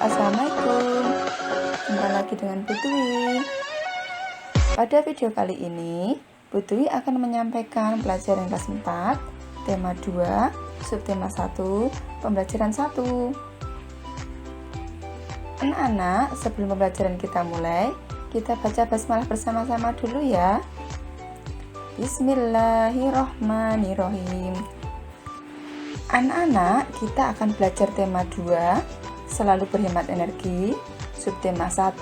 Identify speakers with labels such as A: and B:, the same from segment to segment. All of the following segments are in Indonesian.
A: Assalamualaikum. Jumpa lagi dengan Bu Dwi. Pada video kali ini, Bu Dwi akan menyampaikan pelajaran kelas 4, tema 2, subtema 1, pembelajaran 1. Anak-anak, sebelum pembelajaran kita mulai, kita baca basmalah bersama-sama dulu ya. Bismillahirrohmanirrohim. Anak-anak, kita akan belajar tema 2, selalu berhemat energi, subtema 1,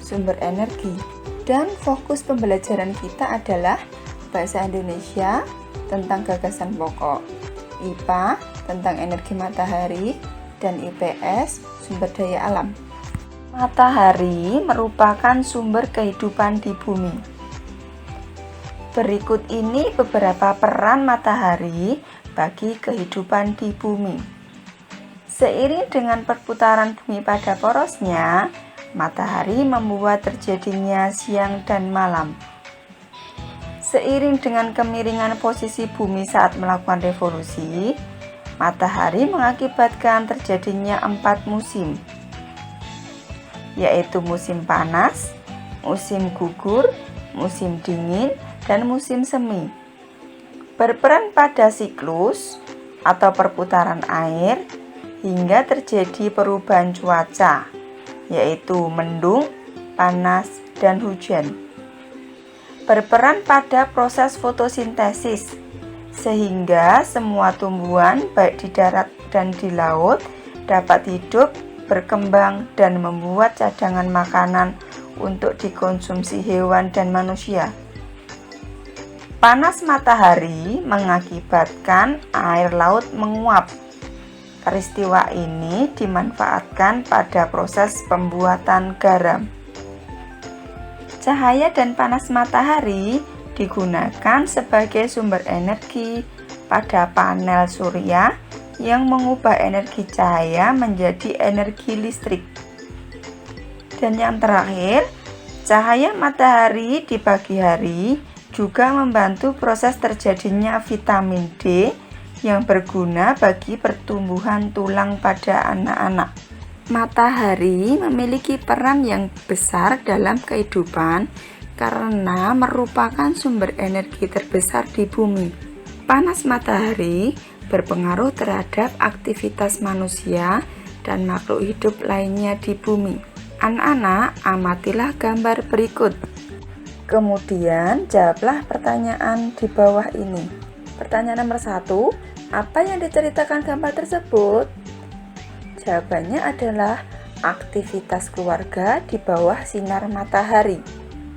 A: sumber energi. Dan fokus pembelajaran kita adalah bahasa Indonesia tentang gagasan pokok, IPA tentang energi matahari, dan IPS sumber daya alam. Matahari merupakan sumber kehidupan di bumi. Berikut ini beberapa peran matahari bagi kehidupan di bumi. Seiring dengan perputaran bumi pada porosnya, matahari membuat terjadinya siang dan malam. Seiring dengan kemiringan posisi bumi saat melakukan revolusi, matahari mengakibatkan terjadinya 4 musim, yaitu musim panas, musim gugur, musim dingin, dan musim semi. Berperan pada siklus atau perputaran air hingga terjadi perubahan cuaca, yaitu mendung, panas, dan hujan. Berperan pada proses fotosintesis, sehingga semua tumbuhan baik di darat dan di laut dapat hidup, berkembang, dan membuat cadangan makanan untuk dikonsumsi hewan dan manusia. Panas matahari mengakibatkan air laut menguap. Peristiwa ini dimanfaatkan pada proses pembuatan garam. Cahaya dan panas matahari digunakan sebagai sumber energi pada panel surya yang mengubah energi cahaya menjadi energi listrik. Dan yang terakhir, cahaya matahari di pagi hari juga membantu proses terjadinya vitamin D yang berguna bagi pertumbuhan tulang pada anak-anak. Matahari memiliki peran yang besar dalam kehidupan karena merupakan sumber energi terbesar di bumi. Panas matahari berpengaruh terhadap aktivitas manusia dan makhluk hidup lainnya di bumi. Anak-anak, amatilah gambar berikut. Kemudian jawablah pertanyaan di bawah ini. Pertanyaan nomor 1, apa yang diceritakan gambar tersebut? Jawabannya adalah aktivitas keluarga di bawah sinar matahari.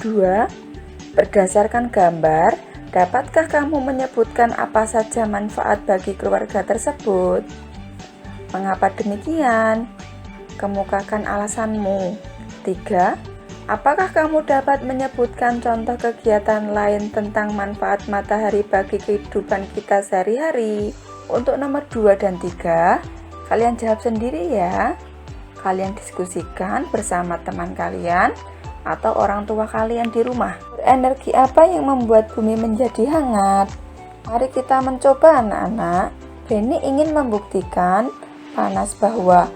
A: 2. Berdasarkan gambar, dapatkah kamu menyebutkan apa saja manfaat bagi keluarga tersebut? Mengapa demikian? Kemukakan alasanmu. 3. Apakah kamu dapat menyebutkan contoh kegiatan lain tentang manfaat matahari bagi kehidupan kita sehari-hari? Untuk nomor 2 dan 3, kalian jawab sendiri ya. Kalian diskusikan bersama teman kalian atau orang tua kalian di rumah. Energi apa yang membuat bumi menjadi hangat? Mari kita mencoba anak-anak. Benny ingin membuktikan panas bahwa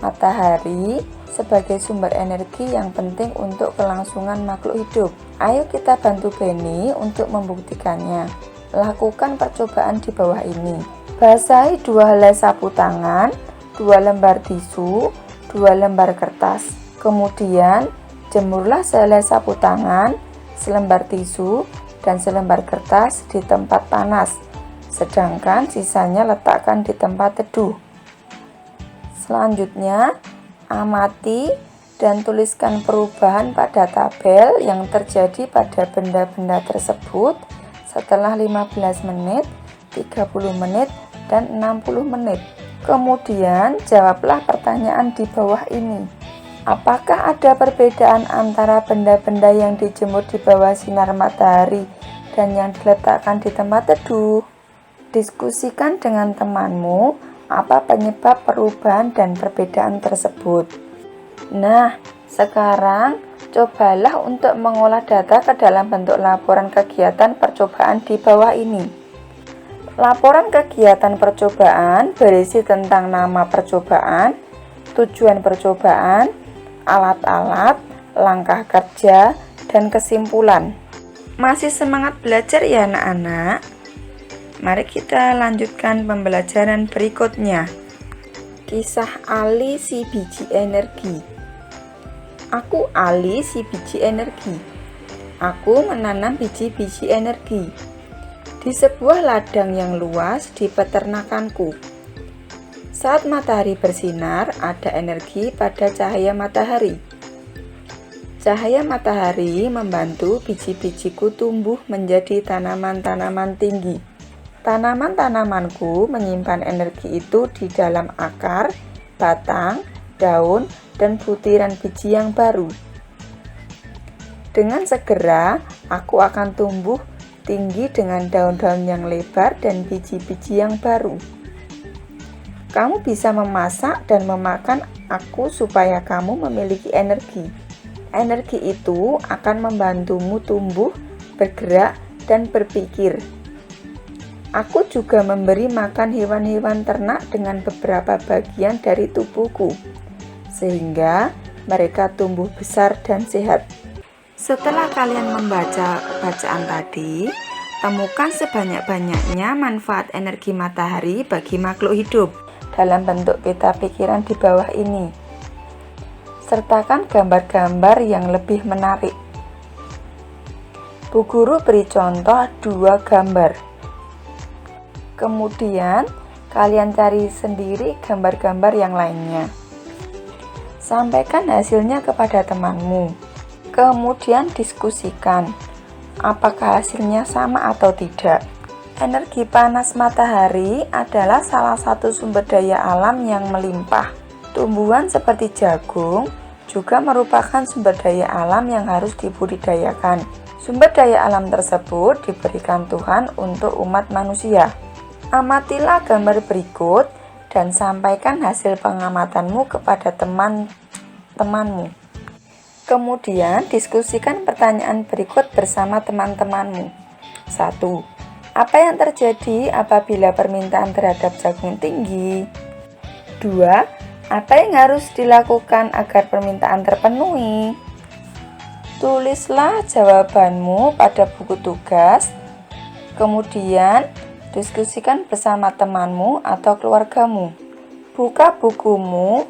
A: matahari sebagai sumber energi yang penting untuk kelangsungan makhluk hidup. Ayo kita bantu Benny untuk membuktikannya. Lakukan percobaan di bawah ini. Basahi 2 helai sapu tangan, 2 lembar tisu, 2 lembar kertas. Kemudian jemurlah sehelai sapu tangan, selembar tisu, dan selembar kertas di tempat panas. Sedangkan sisanya letakkan di tempat teduh. Selanjutnya, amati dan tuliskan perubahan pada tabel yang terjadi pada benda-benda tersebut setelah 15 menit, 30 menit, dan 60 menit. Kemudian jawablah pertanyaan di bawah ini. Apakah ada perbedaan antara benda-benda yang dijemur di bawah sinar matahari dan yang diletakkan di tempat teduh? Diskusikan dengan temanmu apa penyebab perubahan dan perbedaan tersebut. Nah, sekarang cobalah untuk mengolah data ke dalam bentuk laporan kegiatan percobaan di bawah ini. Laporan kegiatan percobaan berisi tentang nama percobaan, tujuan percobaan, alat-alat, langkah kerja, dan kesimpulan. Masih semangat belajar ya anak-anak? Mari kita lanjutkan pembelajaran berikutnya. Kisah Ali si biji energi. Aku Ali si biji energi. Aku menanam biji-biji energi di sebuah ladang yang luas di peternakanku. Saat matahari bersinar, ada energi pada cahaya matahari. Cahaya matahari membantu biji-bijiku tumbuh menjadi tanaman-tanaman tinggi. Tanaman-tanamanku menyimpan energi itu di dalam akar, batang, daun, dan butiran biji yang baru. Dengan segera, aku akan tumbuh tinggi dengan daun-daun yang lebar dan biji-biji yang baru. Kamu bisa memasak dan memakan aku supaya kamu memiliki energi. Energi itu akan membantumu tumbuh, bergerak, dan berpikir. Aku juga memberi makan hewan-hewan ternak dengan beberapa bagian dari tubuhku, sehingga mereka tumbuh besar dan sehat. Setelah kalian membaca bacaan tadi, temukan sebanyak-banyaknya manfaat energi matahari bagi makhluk hidup dalam bentuk peta pikiran di bawah ini. Sertakan gambar-gambar yang lebih menarik. Bu Guru beri contoh 2 gambar. Kemudian, kalian cari sendiri gambar-gambar yang lainnya. Sampaikan hasilnya kepada temanmu. Kemudian diskusikan, apakah hasilnya sama atau tidak. Energi panas matahari adalah salah satu sumber daya alam yang melimpah. Tumbuhan seperti jagung juga merupakan sumber daya alam yang harus dibudidayakan. Sumber daya alam tersebut diberikan Tuhan untuk umat manusia. Amatilah gambar berikut dan sampaikan hasil pengamatanmu kepada teman-temanmu. Kemudian diskusikan pertanyaan berikut bersama teman-temanmu. 1. Apa yang terjadi apabila permintaan terhadap jagung tinggi? 2. Apa yang harus dilakukan agar permintaan terpenuhi? Tulislah jawabanmu pada buku tugas. Kemudian, diskusikan bersama temanmu atau keluargamu. Buka bukumu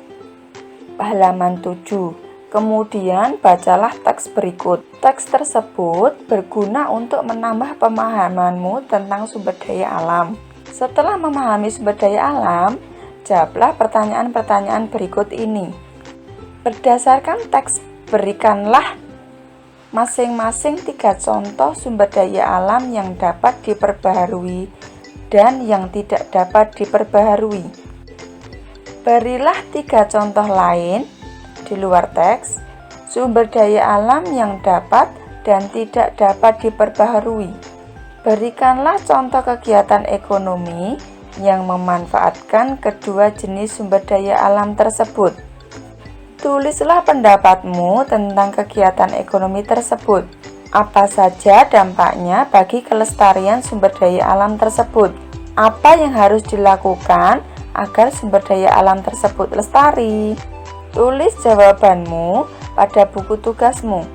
A: halaman 7. Kemudian bacalah teks berikut. Teks tersebut berguna untuk menambah pemahamanmu tentang sumber daya alam. Setelah memahami sumber daya alam, jawablah pertanyaan-pertanyaan berikut ini. Berdasarkan teks, berikanlah masing-masing 3 contoh sumber daya alam yang dapat diperbaharui dan yang tidak dapat diperbaharui. Berilah 3 contoh lain di luar teks, sumber daya alam yang dapat dan tidak dapat diperbaharui. Berikanlah contoh kegiatan ekonomi yang memanfaatkan kedua jenis sumber daya alam tersebut. Tulislah pendapatmu tentang kegiatan ekonomi tersebut. Apa saja dampaknya bagi kelestarian sumber daya alam tersebut? Apa yang harus dilakukan agar sumber daya alam tersebut lestari? Tulis jawabanmu pada buku tugasmu.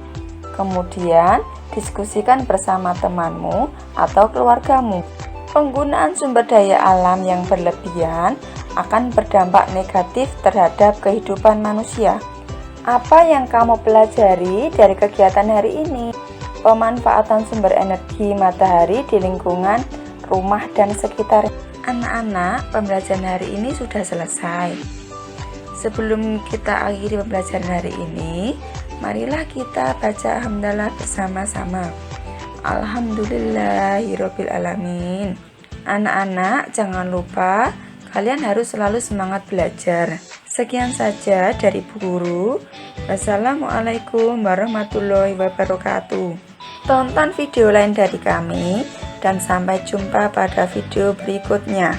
A: Kemudian, diskusikan bersama temanmu atau keluargamu. Penggunaan sumber daya alam yang berlebihan akan berdampak negatif terhadap kehidupan manusia. Apa yang kamu pelajari dari kegiatan hari ini? Pemanfaatan sumber energi matahari di lingkungan rumah dan sekitar. Anak-anak, pembelajaran hari ini sudah selesai. Sebelum kita akhiri pembelajaran hari ini, marilah kita baca hamdalah bersama-sama. Alhamdulillahirabbil alamin. Anak-anak, jangan lupa kalian harus selalu semangat belajar. Sekian saja dari Bu Guru. Wassalamualaikum warahmatullahi wabarakatuh. Tonton video lain dari kami dan sampai jumpa pada video berikutnya.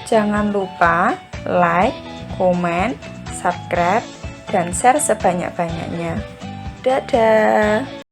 A: Jangan lupa like, komen, subscribe, dan share sebanyak-banyaknya. Dadah!